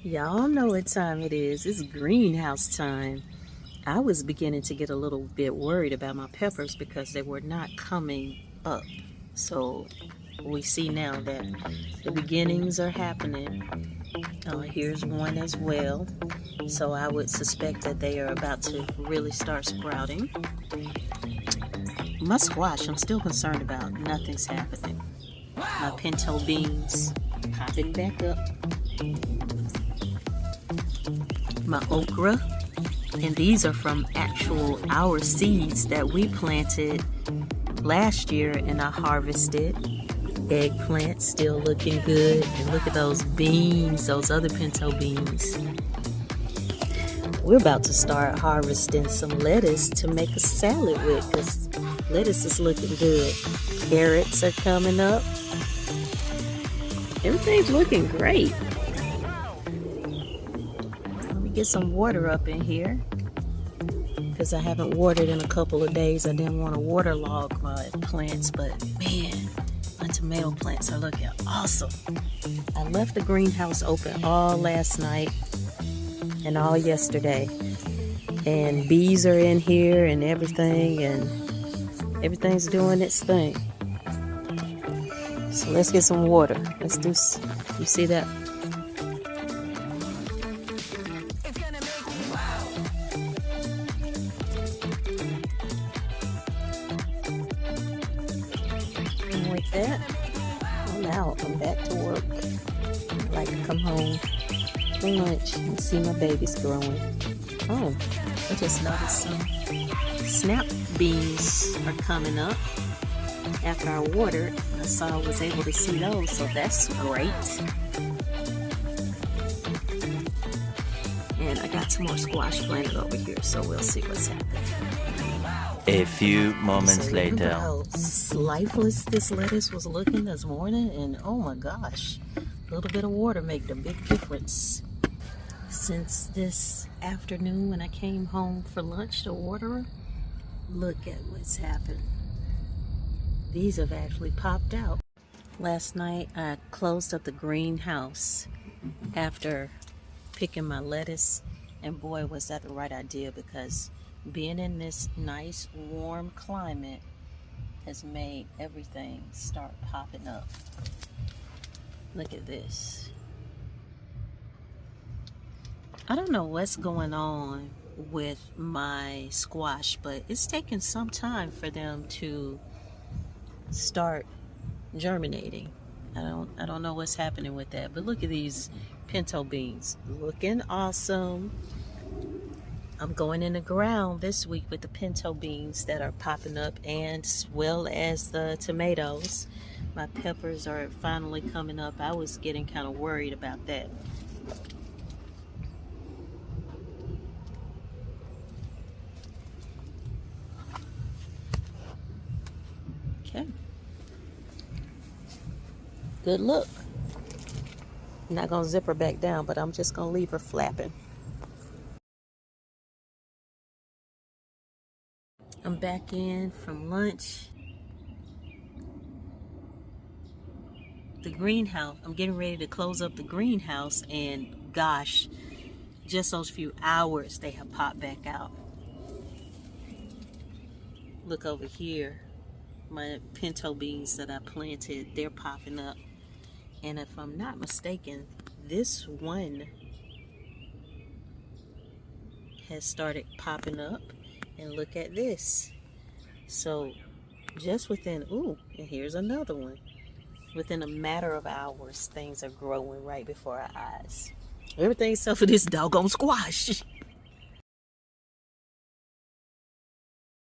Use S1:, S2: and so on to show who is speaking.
S1: Y'all know what time it is. It's greenhouse time. I was beginning to get a little bit worried about my peppers because they were not coming up. So we see now that the beginnings are happening. Here's one as well. So I would suspect that they are about to really start sprouting. My squash, I'm still concerned about. Nothing's happening. My pinto beans popping back up. My okra, and these are from our seeds that we planted last year and I harvested. Eggplant still looking good, and look at those beans, those other pinto beans. We're about to start harvesting some lettuce to make a salad with because lettuce is looking good. Carrots are coming up. Everything's looking great. Get some water up in here because I haven't watered in a couple of days. I didn't want to waterlog my plants, but man, my tomato plants are looking awesome. I left the greenhouse open all last night and all yesterday, and bees are in here and everything's doing its thing. So let's get some water. Let's do, you see that? With that, I'm out. I'm back to work. I like to come home for lunch and see my babies growing. Oh, I just noticed some snap beans are coming up after I watered. I was able to see those, so that's great. And I got some more squash planted over here, so we'll see what's happening.
S2: A few moments later.
S1: How lifeless this lettuce was looking this morning, and oh my gosh, a little bit of water made a big difference. Since this afternoon when I came home for lunch to water, look at what's happened. These have actually popped out. Last night I closed up the greenhouse after picking my lettuce, and boy was that the right idea, because being in this nice warm climate has made everything start popping up. Look at this. I don't know what's going on with my squash, but it's taken some time for them to start germinating. I don't know what's happening with that, but look at these pinto beans looking awesome. I'm going in the ground this week with the pinto beans that are popping up, and as well as the tomatoes. My peppers are finally coming up. I was getting kind of worried about that. Okay. Good look. I'm not going to zip her back down, but I'm just going to leave her flapping. I'm back in from lunch. The greenhouse, I'm getting ready to close up the greenhouse, and gosh, just those few hours they have popped back out. Look over here, my pinto beans that I planted, they're popping up. And if I'm not mistaken, this one has started popping up. And look at this. So just within, ooh, and here's another one. Within a matter of hours, things are growing right before our eyes. Everything except for this doggone squash.